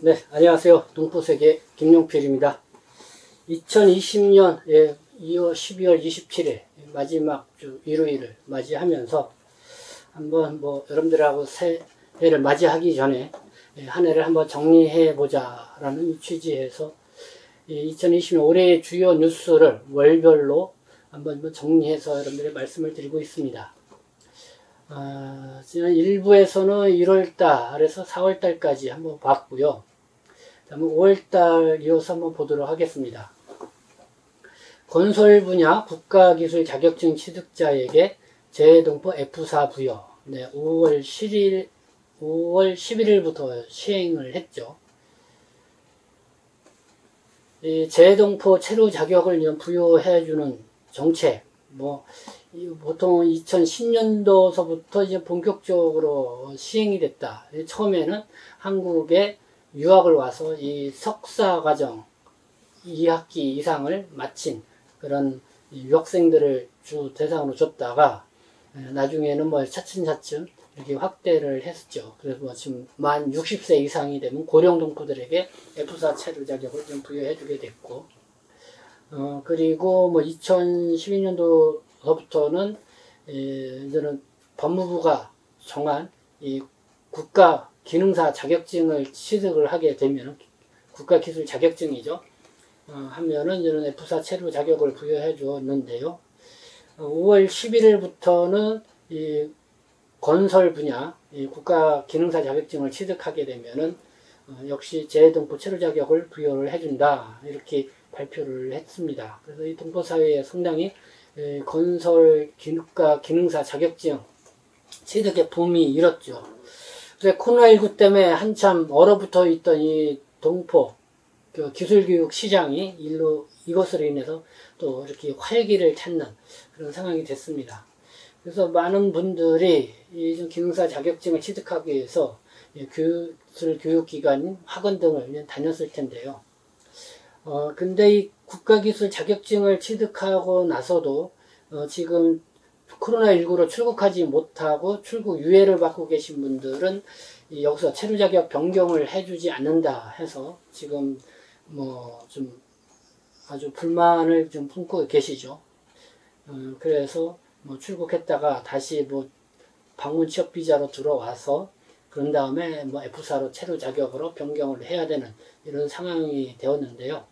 네, 안녕하세요. 동포세계 김용필입니다. 2020년 12월 27일 마지막 주 일요일을 맞이하면서 한번 여러분들하고 새해를 맞이하기 전에 한 해를 한번 정리해 보자 라는 취지에서 2020년 올해의 주요 뉴스를 월별로 한번 정리해서 여러분들의 말씀을 드리고 있습니다. 지난 1부에서는 1월달에서 4월달까지 한번 봤고요. 다음은 5월달 이어서 한번 보도록 하겠습니다. 건설 분야 국가기술 자격증 취득자에게 재동포 F4 부여. 네, 5월 11일부터 시행을 했죠. 이 재동포 체류 자격을 부여해주는 정책, 보통 2010년도서부터 이제 본격적으로 시행이 됐다. 처음에는 한국에 유학을 와서 이 석사과정 2학기 이상을 마친 그런 유학생들을 주 대상으로 줬다가 나중에는 차츰차츰 이렇게 확대를 했었죠. 그래서 지금 만 60세 이상이 되면 고령 동포들에게 F4 체류 자격을 좀 부여해주게 됐고, 그리고 2012년도서부터는 이제는 법무부가 정한 이 국가 기능사 자격증을 취득을 하게 되면 국가 기술 자격증이죠. 하면은 이제는 F4 체류 자격을 부여해 주었는데요. 5월 11일부터는 이 건설 분야 이 국가 기능사 자격증을 취득하게 되면은 역시 재동포 체류 자격을 부여를 해준다 이렇게 발표를 했습니다. 그래서 이 동포사회에 상당히 건설 국가 기능사 자격증 취득의 붐이 일었죠. 그래서 코로나19 때문에 한참 얼어붙어 있던 이 동포 기술교육 시장이 이것으로 인해서 또 이렇게 활기를 찾는 그런 상황이 됐습니다. 그래서 많은 분들이 이 기능사 자격증을 취득하기 위해서 기술 교육기관인 학원 등을 다녔을 텐데요. 근데 이 국가기술 자격증을 취득하고 나서도 지금 코로나19로 출국하지 못하고 출국 유예를 받고 계신 분들은 여기서 체류 자격 변경을 해주지 않는다 해서 지금 좀 아주 불만을 좀 품고 계시죠. 그래서 출국했다가 다시 방문 취업 비자로 들어와서 그런 다음에 F4로 체류 자격으로 변경을 해야 되는 이런 상황이 되었는데요.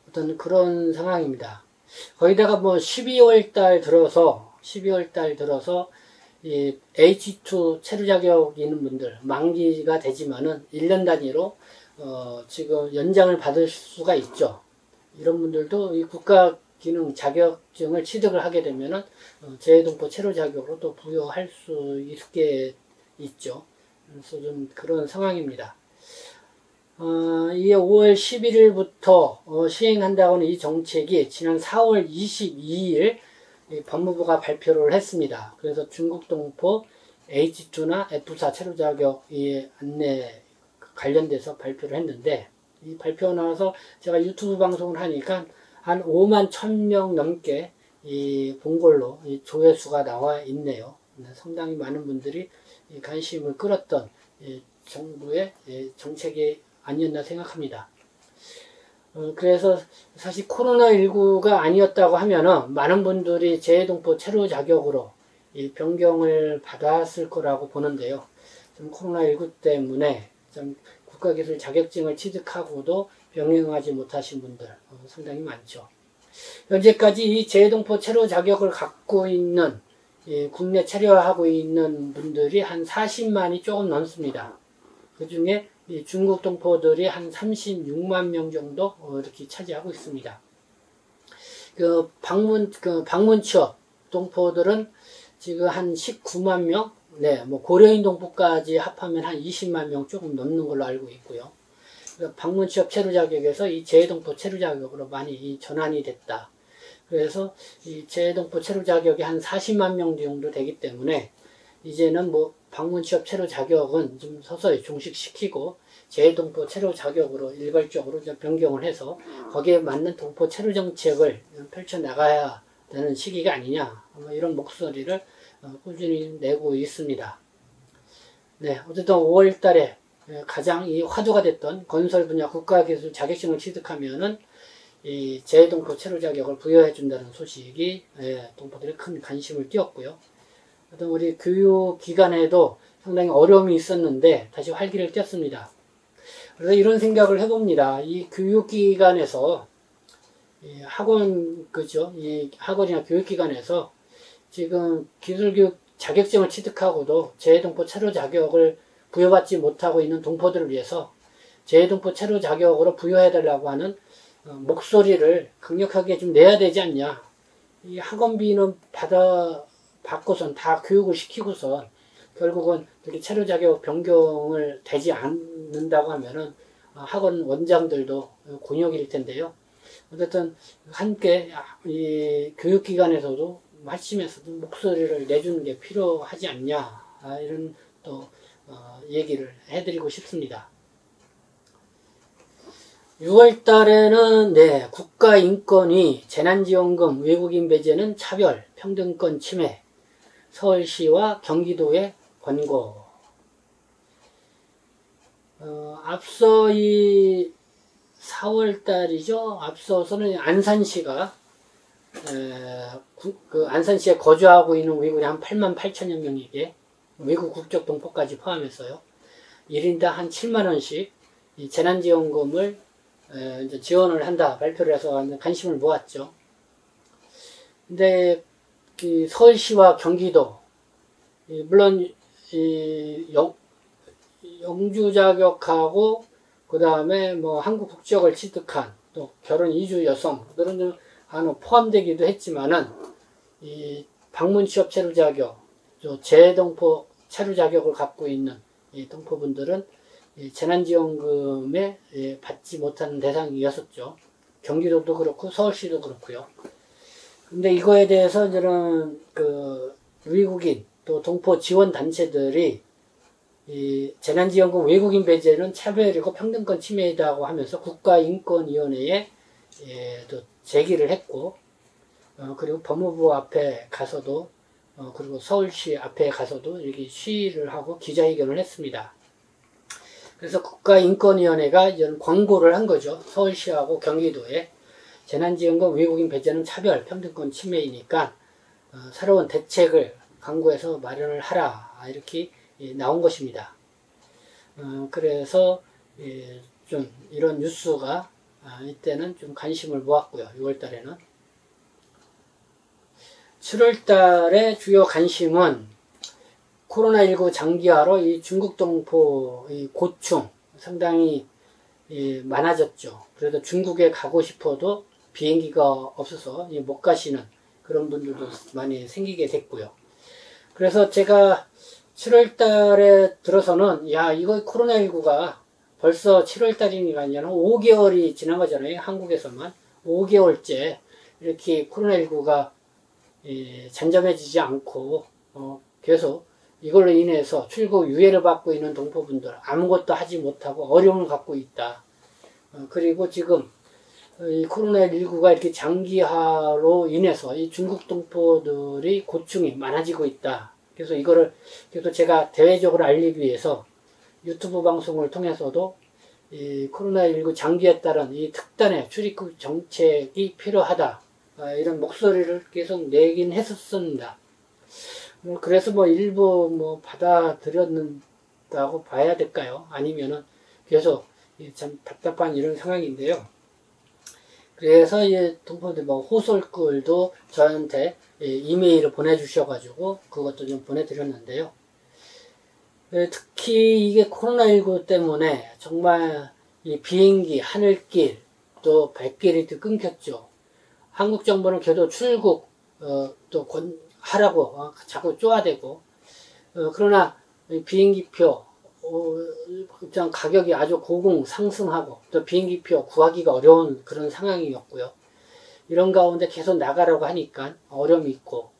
어떤 그런 상황입니다. 거기다가 12월 달 들어서 이 H2 체류 자격 있는 분들 만기가 되지만은 1년 단위로 지금 연장을 받을 수가 있죠. 이런 분들도 이 국가 기능 자격증을 취득을 하게 되면은 재동포 체류 자격으로 또 부여할 수 있게 있죠. 그래서 좀 그런 상황입니다. 이게 5월 11일부터 시행한다고 하는 이 정책이 지난 4월 22일 법무부가 발표를 했습니다. 그래서 중국 동포 H2나 F4 체류 자격 안내 관련돼서 발표를 했는데, 이 발표 나와서 제가 유튜브 방송을 하니까 한 5만 1000명 넘게 본 걸로 조회수가 나와 있네요. 상당히 많은 분들이 관심을 끌었던 정부의 정책이 아니었나 생각합니다. 그래서 사실 코로나19가 아니었다고 하면은 많은 분들이 재동포 체류 자격으로 변경을 받았을 거라고 보는데요. 좀 코로나19 때문에 좀 국가기술 자격증을 취득하고도 병행하지 못하신 분들 상당히 많죠. 현재까지 이 재동포 체류 자격을 갖고 있는 국내 체류하고 있는 분들이 한 40만이 조금 넘습니다. 그 중에 중국 동포들이 한 36만 명 정도 이렇게 차지하고 있습니다. 방문 취업 동포들은 지금 한 19만 명, 고려인 동포까지 합하면 한 20만 명 조금 넘는 걸로 알고 있고요. 방문 취업 체류 자격에서 이 재동포 체류 자격으로 많이 전환이 됐다. 그래서 이 재동포 체류 자격이 한 40만 명 정도 되기 때문에 이제는 방문 취업 체류 자격은 좀 서서히 종식시키고 재동포 체류 자격으로 일괄적으로 변경을 해서 거기에 맞는 동포 체류 정책을 펼쳐 나가야 되는 시기가 아니냐, 이런 목소리를 꾸준히 내고 있습니다. 네, 어쨌든 5월 달에 가장 이 화두가 됐던 건설 분야 국가기술 자격증을 취득하면은 이 재동포 체류 자격을 부여해 준다는 소식이 동포들의 큰 관심을 띄웠고요. 어떤 우리 교육기관에도 상당히 어려움이 있었는데 다시 활기를 띄었습니다. 그래서 이런 생각을 해봅니다. 이 교육기관에서 이 학원, 그죠? 이 학원이나 교육기관에서 지금 기술교육 자격증을 취득하고도 재동포 체류 자격을 부여받지 못하고 있는 동포들을 위해서 재동포 체류 자격으로 부여해달라고 하는 목소리를 강력하게 좀 내야 되지 않냐. 이 학원비는 받고선 다 교육을 시키고선 결국은 이렇게 체류 자격 변경을 되지 않는다고 하면은 학원 원장들도 곤욕일 텐데요. 어쨌든 함께 이 교육기관에서도 말씀에서도 목소리를 내주는 게 필요하지 않냐. 이런 또 얘기를 해드리고 싶습니다. 6월 달에는 국가인권위 재난지원금 외국인 배제는 차별 평등권 침해 서울시와 경기도의 권고. 앞서 이 4월 달이죠. 앞서서는 안산시가 안산시에 거주하고 있는 외국인이 한 88,000여 명에게 외국 국적 동포까지 포함해서요. 1인당 한 7만원씩 이 재난지원금을 이제 지원을 한다 발표를 해서 관심을 모았죠. 근데 이 서울시와 경기도 물론 이 영주 자격하고 그 다음에 뭐 한국 국적을 취득한 또 결혼 이주 여성들은 포함되기도 했지만은 이 방문 취업 체류 자격, 재동포 체류 자격을 갖고 있는 이 동포분들은 재난지원금에 받지 못하는 대상이었었죠. 경기도도 그렇고 서울시도 그렇고요. 근데 이거에 대해서 저는 외국인 또 동포 지원 단체들이 이 재난지원금 외국인 배제는 차별이고 평등권 침해이다고 하면서 국가인권위원회에 또 제기를 했고, 그리고 법무부 앞에 가서도 그리고 서울시 앞에 가서도 이렇게 시위를 하고 기자회견을 했습니다. 그래서 국가인권위원회가 이런 광고를 한 거죠. 서울시하고 경기도에 재난지원금 외국인 배제는 차별 평등권 침해이니까 새로운 대책을 강구해서 마련을 하라, 이렇게 나온 것입니다. 그래서 좀 이런 뉴스가 이때는 좀 관심을 모았고요. 6월 달에는. 7월 달에 주요 관심은 코로나19 장기화로 이 중국 동포 이 고충 상당히 많아졌죠. 그래서 중국에 가고 싶어도 비행기가 없어서 못 가시는 그런 분들도 많이 생기게 됐고요. 그래서 제가 7월 달에 들어서는 이거 코로나19가 벌써 7월 달이니까 5개월이 지난 거잖아요. 한국에서만 5개월째 이렇게 코로나19가 잠잠해지지 않고 계속 이걸로 인해서 출국 유예를 받고 있는 동포분들 아무것도 하지 못하고 어려움을 갖고 있다. 그리고 지금 이 코로나19가 이렇게 장기화로 인해서 이 중국 동포들이 고충이 많아지고 있다. 그래서 이거를 계속 제가 대외적으로 알리기 위해서 유튜브 방송을 통해서도 이 코로나19 장기에 따른 이 특단의 출입국 정책이 필요하다. 이런 목소리를 계속 내긴 했었습니다. 그래서 일부 받아들였다고 봐야 될까요? 아니면은 계속 참 답답한 이런 상황인데요. 그래서 동포들 호솔글도 저한테 이메일을 보내주셔가지고 그것도 좀 보내드렸는데요. 특히 이게 코로나19 때문에 정말 이 비행기, 하늘길, 또 발길이 끊겼죠. 한국 정부는 계속 출국 또 하라고 자꾸 쪼아대고, 그러나 비행기표 일단 가격이 아주 고공 상승하고 또 비행기표 구하기가 어려운 그런 상황이었고요. 이런 가운데 계속 나가라고 하니까 어려움이 있고,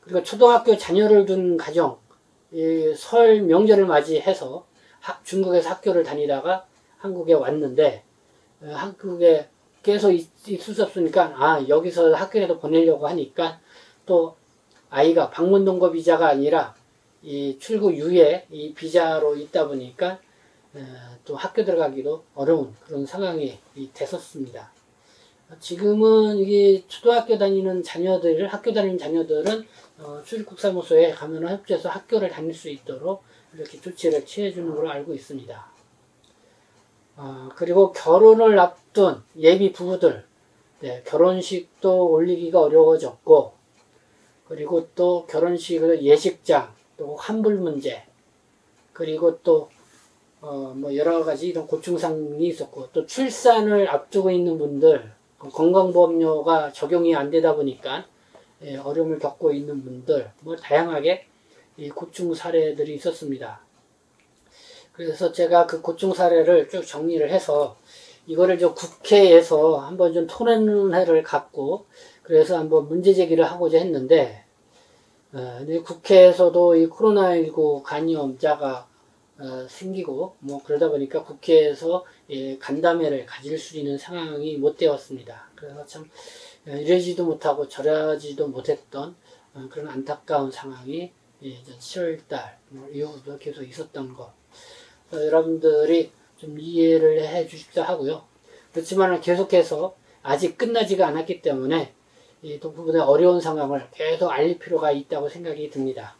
그리고 초등학교 자녀를 둔 가정, 설 명절을 맞이해서 중국에서 학교를 다니다가 한국에 왔는데 한국에 계속 있을 수 없으니까 여기서 학교에도 보내려고 하니까 또 아이가 방문 동거 비자가 아니라 이 출국 유예 이 비자로 있다 보니까 또 학교 들어가기도 어려운 그런 상황이 됐었습니다. 지금은 이게 초등학교 다니는 자녀들, 학교 다니는 자녀들은 출입국사무소에 가면 협조해서 학교를 다닐 수 있도록 이렇게 조치를 취해주는 걸로 알고 있습니다. 그리고 결혼을 앞둔 예비 부부들, 결혼식도 올리기가 어려워졌고, 그리고 또 결혼식 예식장, 또 환불 문제, 그리고 또 뭐 여러 가지 이런 고충상이 있었고, 또 출산을 앞두고 있는 분들, 건강보험료가 적용이 안 되다 보니까 어려움을 겪고 있는 분들, 뭐 다양하게 이 고충 사례들이 있었습니다. 그래서 제가 그 고충 사례를 쭉 정리를 해서 이거를 저 국회에서 한번 좀 토론회를 갖고 그래서 한번 문제 제기를 하고자 했는데, 국회에서도 이 코로나19 감염자가 생기고 뭐 그러다 보니까 국회에서 간담회를 가질 수 있는 상황이 못 되었습니다. 그래서 참 이러지도 못하고 저러지도 못했던 그런 안타까운 상황이 7월달 이후부터 계속 있었던 것. 여러분들이 좀 이해를 해 주십사 하고요. 그렇지만 계속해서 아직 끝나지가 않았기 때문에 이 동부분의 어려운 상황을 계속 알릴 필요가 있다고 생각이 듭니다.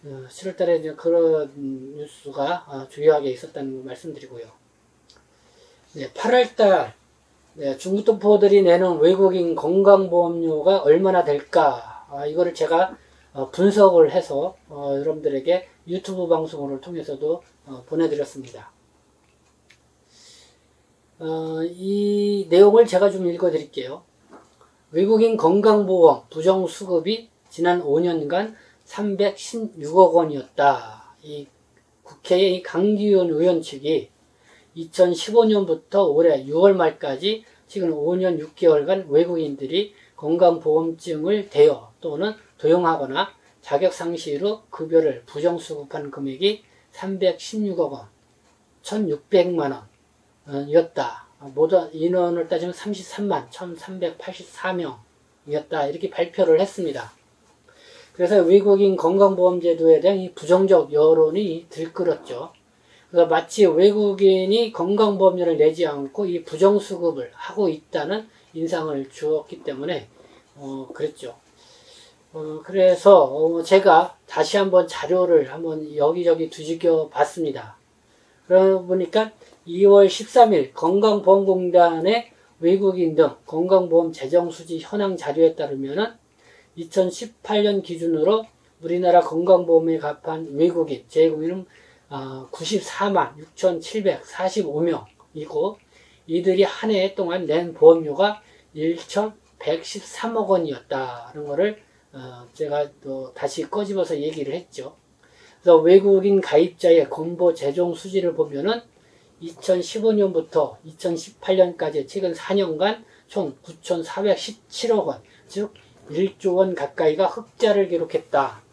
7월달에 이제 그런 뉴스가 주요하게 있었다는 걸 말씀드리고요. 8월달 중국 동포들이 내는 외국인 건강보험료가 얼마나 될까? 이거를 제가 분석을 해서 여러분들에게 유튜브 방송을 통해서도 보내드렸습니다. 이 내용을 제가 좀 읽어드릴게요. 외국인 건강보험 부정수급이 지난 5년간 316억 원이었다. 이 국회의 강기훈 의원 측이 2015년부터 올해 6월 말까지 지금 5년 6개월간 외국인들이 건강보험증을 대여 또는 도용하거나 자격상실로 급여를 부정수급한 금액이 316억 원, 1600만 원이었다. 모두 인원을 따지면 33만 1384명이었다. 이렇게 발표를 했습니다. 그래서 외국인 건강보험제도에 대한 이 부정적 여론이 들끓었죠. 그래서 마치 외국인이 건강보험료를 내지 않고 이 부정수급을 하고 있다는 인상을 주었기 때문에 그랬죠. 그래서 제가 다시 한번 자료를 한번 여기저기 뒤지겨 봤습니다. 그러다 보니까 2월 13일 건강보험공단의 외국인 등 건강보험 재정수지 현황 자료에 따르면은 2018년 기준으로 우리나라 건강보험에 가입한 외국인, 재외국인은 94만 6,745명이고 이들이 한 해 동안 낸 보험료가 1,113억 원이었다는 것을 제가 또 다시 꺼집어서 얘기를 했죠. 그래서 외국인 가입자의 건보 재정 수지를 보면은 2015년부터 2018년까지 최근 4년간 총 9,417억 원, 즉 1조 원 가까이가 흑자를 기록했다.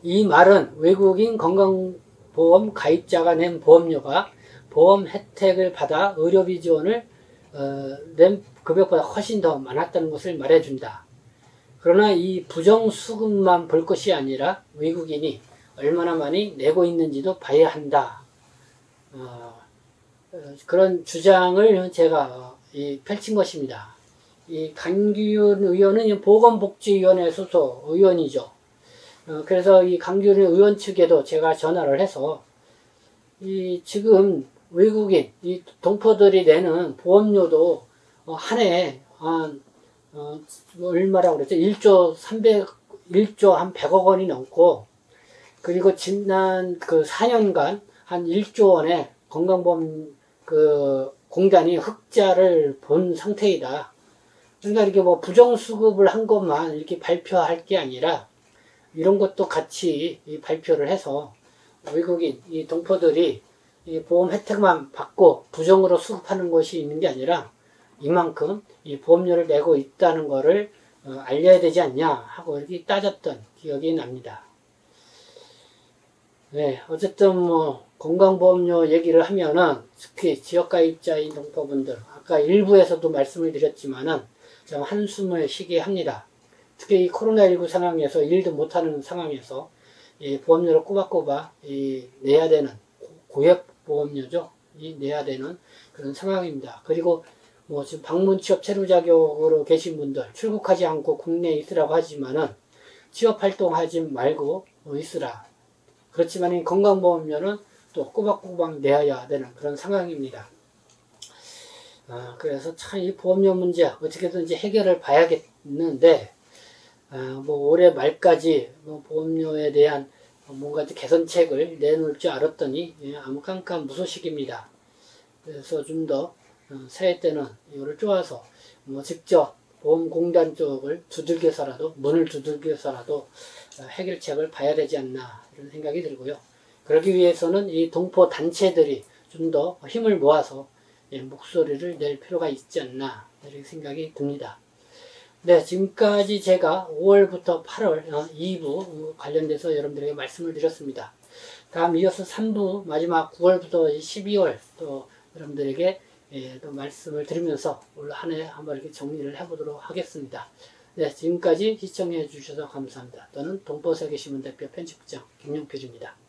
이 말은 외국인 건강보험 가입자가 낸 보험료가 보험 혜택을 받아 의료비 지원을 낸 금액보다 훨씬 더 많았다는 것을 말해준다. 그러나 이 부정수급만 볼 것이 아니라 외국인이 얼마나 많이 내고 있는지도 봐야 한다. 그런 주장을 제가 펼친 것입니다. 이 강기훈 의원은 보건복지위원회 소속 의원이죠. 그래서 이 강기훈 의원 측에도 제가 전화를 해서 지금 외국인 이 동포들이 내는 보험료도 한 해에 얼마라고 그랬죠? 1조 한 100억 원이 넘고, 그리고 지난 그 4년간 한 1조 원의 건강보험 공단이 흑자를 본 상태이다. 그러니까 이렇게 뭐 부정수급을 한 것만 이렇게 발표할 게 아니라 이런 것도 같이 발표를 해서 외국인 이 동포들이 이 보험 혜택만 받고 부정으로 수급하는 것이 있는 게 아니라 이만큼 이 보험료를 내고 있다는 것을 알려야 되지 않냐 하고 이렇게 따졌던 기억이 납니다. 네, 어쨌든 뭐 건강보험료 얘기를 하면은 특히 지역가입자인 동포분들 아까 일부에서도 말씀을 드렸지만은 좀 한숨을 쉬게 합니다. 특히 이 코로나19 상황에서 일도 못하는 상황에서 이 보험료를 꼬박꼬박 내야 되는 고액보험료죠. 이 내야 되는 그런 상황입니다. 그리고 뭐 지금 방문 취업 체류 자격으로 계신 분들 출국하지 않고 국내에 있으라고 하지만은 취업 활동하지 말고 있으라. 그렇지만 이 건강보험료는 또 꼬박꼬박 내야 되는 그런 상황입니다. 그래서 참 이 보험료 문제 어떻게든지 해결을 봐야겠는데, 뭐 올해 말까지 뭐 보험료에 대한 뭔가 개선책을 내놓을 줄 알았더니 아무 깜깜무소식입니다. 그래서 좀 더 새해 때는 이거를 쪼아서 뭐 직접 보험공단 쪽을 두들겨서라도 문을 두들겨서라도 해결책을 봐야 되지 않나 이런 생각이 들고요. 그러기 위해서는 이 동포 단체들이 좀 더 힘을 모아서 목소리를 낼 필요가 있지 않나 이렇게 생각이 듭니다. 네, 지금까지 제가 5월부터 8월 2부 관련돼서 여러분들에게 말씀을 드렸습니다. 다음 이어서 3부 마지막 9월부터 12월 또 여러분들에게 또 말씀을 드리면서 올 한 해 한번 이렇게 정리를 해보도록 하겠습니다. 네, 지금까지 시청해 주셔서 감사합니다. 저는 동포세계신문 대표 편집부장 김용필입니다.